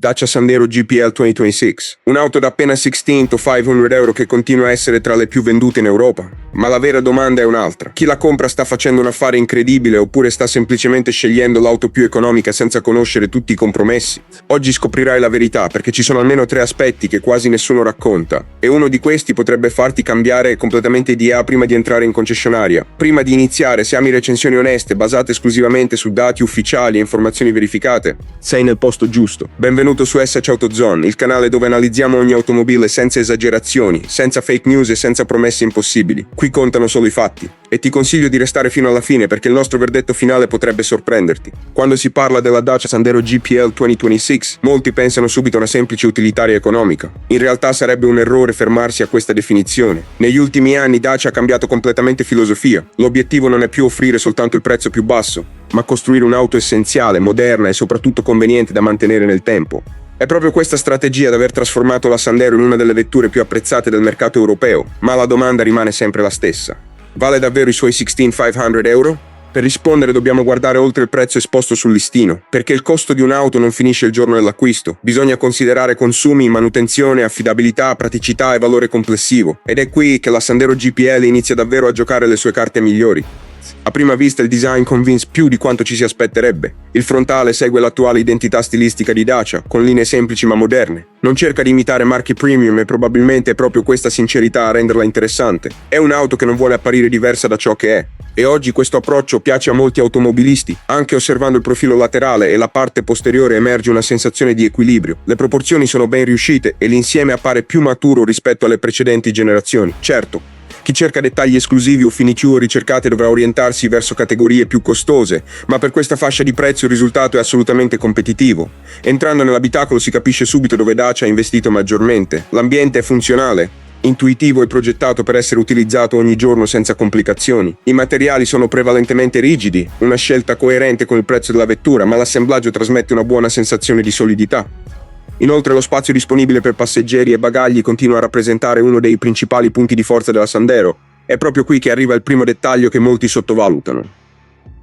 Dacia Sandero GPL 2026, un'auto da appena 16 to 500 euro che continua a essere tra le più vendute in Europa. Ma la vera domanda è un'altra. Chi la compra sta facendo un affare incredibile oppure sta semplicemente scegliendo l'auto più economica senza conoscere tutti i compromessi? Oggi scoprirai la verità, perché ci sono almeno 3 aspetti che quasi nessuno racconta, e uno di questi potrebbe farti cambiare completamente idea prima di entrare in concessionaria. Prima di iniziare, se ami recensioni oneste basate esclusivamente su dati ufficiali e informazioni verificate, sei nel posto giusto. Benvenuto su SC AutoZone, il canale dove analizziamo ogni automobile senza esagerazioni, senza fake news e senza promesse impossibili. Qui contano solo i fatti. E ti consiglio di restare fino alla fine, perché il nostro verdetto finale potrebbe sorprenderti. Quando si parla della Dacia Sandero GPL 2026, molti pensano subito a una semplice utilitaria economica. In realtà sarebbe un errore fermarsi a questa definizione. Negli ultimi anni Dacia ha cambiato completamente filosofia. L'obiettivo non è più offrire soltanto il prezzo più basso, ma costruire un'auto essenziale, moderna e soprattutto conveniente da mantenere nel tempo. È proprio questa strategia ad aver trasformato la Sandero in una delle vetture più apprezzate del mercato europeo, ma la domanda rimane sempre la stessa. Vale davvero i suoi 16.500 euro? Per rispondere dobbiamo guardare oltre il prezzo esposto sul listino, perché il costo di un'auto non finisce il giorno dell'acquisto. Bisogna considerare consumi, manutenzione, affidabilità, praticità e valore complessivo. Ed è qui che la Sandero GPL inizia davvero a giocare le sue carte migliori. A prima vista il design convince più di quanto ci si aspetterebbe. Il frontale segue l'attuale identità stilistica di Dacia, con linee semplici ma moderne. Non cerca di imitare marchi premium e probabilmente è proprio questa sincerità a renderla interessante. È un'auto che non vuole apparire diversa da ciò che è. E oggi questo approccio piace a molti automobilisti. Anche osservando il profilo laterale e la parte posteriore emerge una sensazione di equilibrio. Le proporzioni sono ben riuscite e l'insieme appare più maturo rispetto alle precedenti generazioni. Certo, chi cerca dettagli esclusivi o finiture ricercate dovrà orientarsi verso categorie più costose, ma per questa fascia di prezzo il risultato è assolutamente competitivo. Entrando nell'abitacolo si capisce subito dove Dacia ha investito maggiormente. L'ambiente è funzionale, intuitivo e progettato per essere utilizzato ogni giorno senza complicazioni. I materiali sono prevalentemente rigidi, una scelta coerente con il prezzo della vettura, ma l'assemblaggio trasmette una buona sensazione di solidità. Inoltre lo spazio disponibile per passeggeri e bagagli continua a rappresentare uno dei principali punti di forza della Sandero. È proprio qui che arriva il primo dettaglio che molti sottovalutano.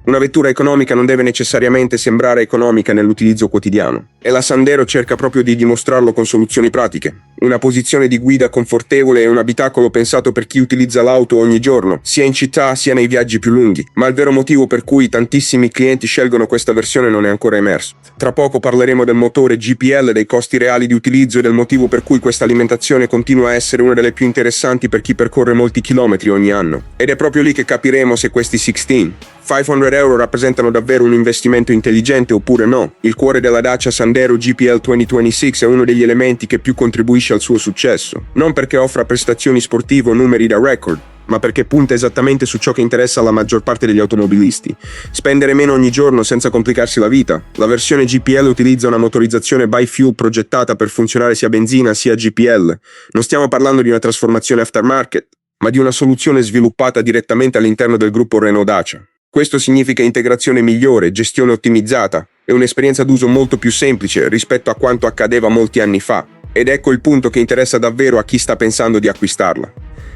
Una vettura economica non deve necessariamente sembrare economica nell'utilizzo quotidiano, e la Sandero cerca proprio di dimostrarlo con soluzioni pratiche. Una posizione di guida confortevole e un abitacolo pensato per chi utilizza l'auto ogni giorno, sia in città sia nei viaggi più lunghi. Ma il vero motivo per cui tantissimi clienti scelgono questa versione non è ancora emerso. Tra poco parleremo del motore GPL, dei costi reali di utilizzo e del motivo per cui questa alimentazione continua a essere una delle più interessanti per chi percorre molti chilometri ogni anno. Ed è proprio lì che capiremo se questi 500 euro rappresentano davvero un investimento intelligente oppure no. Il cuore della Dacia Sandero GPL 2026 è uno degli elementi che più contribuisce al suo successo, non perché offra prestazioni sportive o numeri da record, ma perché punta esattamente su ciò che interessa alla maggior parte degli automobilisti: spendere meno ogni giorno senza complicarsi la vita. La versione GPL utilizza una motorizzazione bi-fuel progettata per funzionare sia benzina sia GPL. Non stiamo parlando di una trasformazione aftermarket, ma di una soluzione sviluppata direttamente all'interno del gruppo Renault Dacia. Questo significa integrazione migliore, gestione ottimizzata e un'esperienza d'uso molto più semplice rispetto a quanto accadeva molti anni fa. Ed ecco il punto che interessa davvero a chi sta pensando di acquistarla.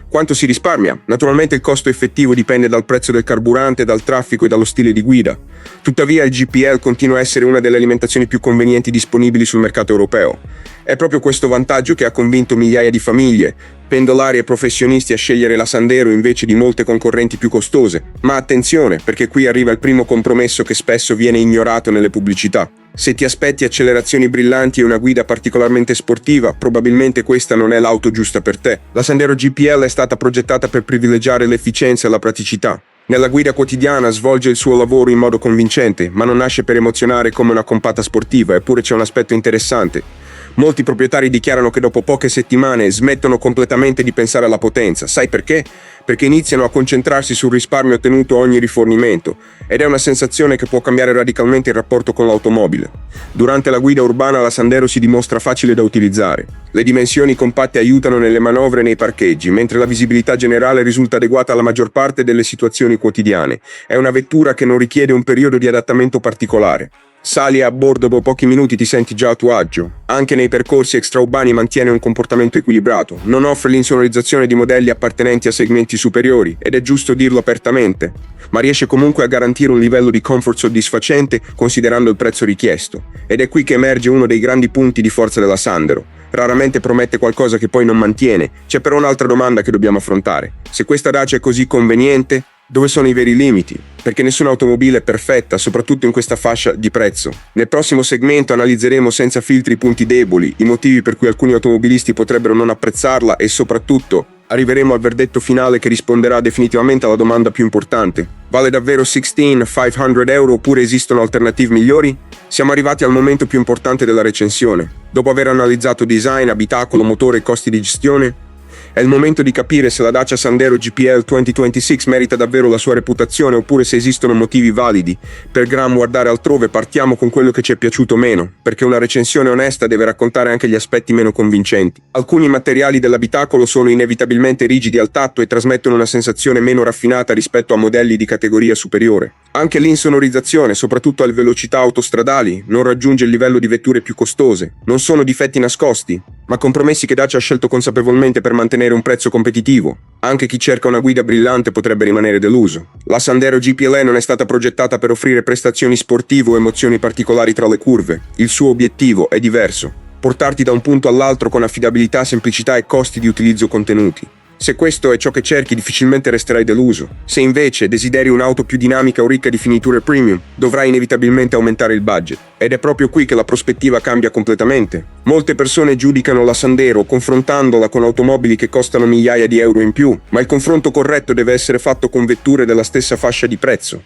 Quanto si risparmia? Naturalmente il costo effettivo dipende dal prezzo del carburante, dal traffico e dallo stile di guida. Tuttavia il GPL continua a essere una delle alimentazioni più convenienti disponibili sul mercato europeo. È proprio questo vantaggio che ha convinto migliaia di famiglie, pendolari e professionisti a scegliere la Sandero invece di molte concorrenti più costose. Ma attenzione, perché qui arriva il primo compromesso che spesso viene ignorato nelle pubblicità. Se ti aspetti accelerazioni brillanti e una guida particolarmente sportiva, probabilmente questa non è l'auto giusta per te. La Sandero GPL è stata progettata per privilegiare l'efficienza e la praticità. Nella guida quotidiana svolge il suo lavoro in modo convincente, ma non nasce per emozionare come una compatta sportiva, eppure c'è un aspetto interessante. Molti proprietari dichiarano che dopo poche settimane smettono completamente di pensare alla potenza. Sai perché? Perché iniziano a concentrarsi sul risparmio ottenuto a ogni rifornimento, ed è una sensazione che può cambiare radicalmente il rapporto con l'automobile. Durante la guida urbana la Sandero si dimostra facile da utilizzare. Le dimensioni compatte aiutano nelle manovre e nei parcheggi, mentre la visibilità generale risulta adeguata alla maggior parte delle situazioni quotidiane. È una vettura che non richiede un periodo di adattamento particolare. Sali a bordo dopo pochi minuti ti senti già a tuo agio. Anche nei percorsi extraurbani mantiene un comportamento equilibrato, non offre l'insonorizzazione di modelli appartenenti a segmenti superiori, ed è giusto dirlo apertamente, ma riesce comunque a garantire un livello di comfort soddisfacente considerando il prezzo richiesto. Ed è qui che emerge uno dei grandi punti di forza della Sandero. Raramente promette qualcosa che poi non mantiene. C'è però un'altra domanda che dobbiamo affrontare. Se questa Dacia è così conveniente, dove sono i veri limiti? Perché nessuna automobile è perfetta, soprattutto in questa fascia di prezzo. Nel prossimo segmento analizzeremo senza filtri i punti deboli, i motivi per cui alcuni automobilisti potrebbero non apprezzarla e soprattutto arriveremo al verdetto finale che risponderà definitivamente alla domanda più importante. Vale davvero 16,500 euro oppure esistono alternative migliori? Siamo arrivati al momento più importante della recensione. Dopo aver analizzato design, abitacolo, motore e costi di gestione, è il momento di capire se la Dacia Sandero GPL 2026 merita davvero la sua reputazione oppure se esistono motivi validi per guardare altrove. Partiamo con quello che ci è piaciuto meno, perché una recensione onesta deve raccontare anche gli aspetti meno convincenti. Alcuni materiali dell'abitacolo sono inevitabilmente rigidi al tatto e trasmettono una sensazione meno raffinata rispetto a modelli di categoria superiore. Anche l'insonorizzazione, soprattutto alle velocità autostradali, non raggiunge il livello di vetture più costose. Non sono difetti nascosti, ma compromessi che Dacia ha scelto consapevolmente per mantenere un prezzo competitivo. Anche chi cerca una guida brillante potrebbe rimanere deluso. La Sandero GPL non è stata progettata per offrire prestazioni sportive o emozioni particolari tra le curve. Il suo obiettivo è diverso: portarti da un punto all'altro con affidabilità, semplicità e costi di utilizzo contenuti. Se questo è ciò che cerchi, difficilmente resterai deluso. Se invece desideri un'auto più dinamica o ricca di finiture premium, dovrai inevitabilmente aumentare il budget. Ed è proprio qui che la prospettiva cambia completamente. Molte persone giudicano la Sandero confrontandola con automobili che costano migliaia di euro in più, ma il confronto corretto deve essere fatto con vetture della stessa fascia di prezzo.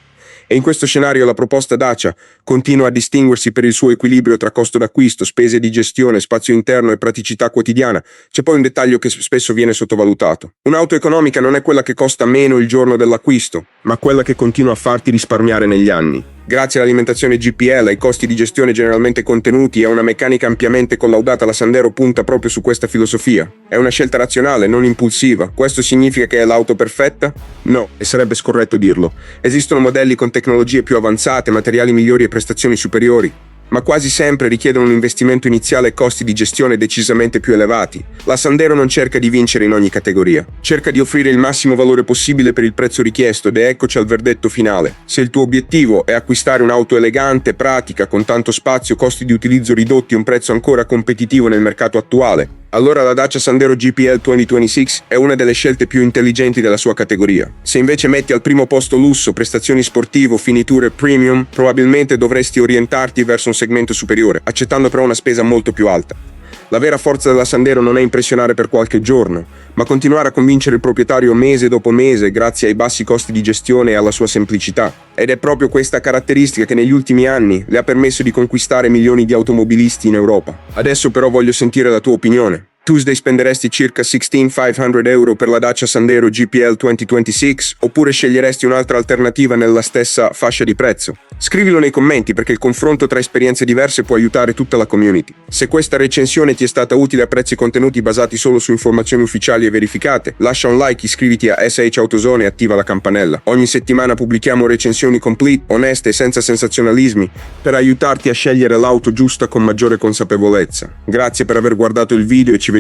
E in questo scenario la proposta Dacia continua a distinguersi per il suo equilibrio tra costo d'acquisto, spese di gestione, spazio interno e praticità quotidiana. C'è poi un dettaglio che spesso viene sottovalutato. Un'auto economica non è quella che costa meno il giorno dell'acquisto, ma quella che continua a farti risparmiare negli anni. Grazie all'alimentazione GPL, ai costi di gestione generalmente contenuti e a una meccanica ampiamente collaudata, la Sandero punta proprio su questa filosofia. È una scelta razionale, non impulsiva. Questo significa che è l'auto perfetta? No, e sarebbe scorretto dirlo. Esistono modelli con tecnologie più avanzate, materiali migliori e prestazioni superiori, ma quasi sempre richiedono un investimento iniziale e costi di gestione decisamente più elevati. La Sandero non cerca di vincere in ogni categoria, cerca di offrire il massimo valore possibile per il prezzo richiesto, ed eccoci al verdetto finale. Se il tuo obiettivo è acquistare un'auto elegante, pratica, con tanto spazio, costi di utilizzo ridotti e un prezzo ancora competitivo nel mercato attuale, allora la Dacia Sandero GPL 2026 è una delle scelte più intelligenti della sua categoria. Se invece metti al primo posto lusso, prestazioni sportive, finiture premium, probabilmente dovresti orientarti verso un segmento superiore, accettando però una spesa molto più alta. La vera forza della Sandero non è impressionare per qualche giorno, ma continuare a convincere il proprietario mese dopo mese grazie ai bassi costi di gestione e alla sua semplicità. Ed è proprio questa caratteristica che negli ultimi anni le ha permesso di conquistare milioni di automobilisti in Europa. Adesso però voglio sentire la tua opinione. Tu spenderesti circa 16,500 euro per la Dacia Sandero GPL 2026 oppure sceglieresti un'altra alternativa nella stessa fascia di prezzo? Scrivilo nei commenti, perché il confronto tra esperienze diverse può aiutare tutta la community. Se questa recensione ti è stata utile, apprezzi contenuti basati solo su informazioni ufficiali e verificate, lascia un like, iscriviti a SH Autozone e attiva la campanella. Ogni settimana pubblichiamo recensioni complete, oneste e senza sensazionalismi per aiutarti a scegliere l'auto giusta con maggiore consapevolezza. Grazie per aver guardato il video e ci vediamo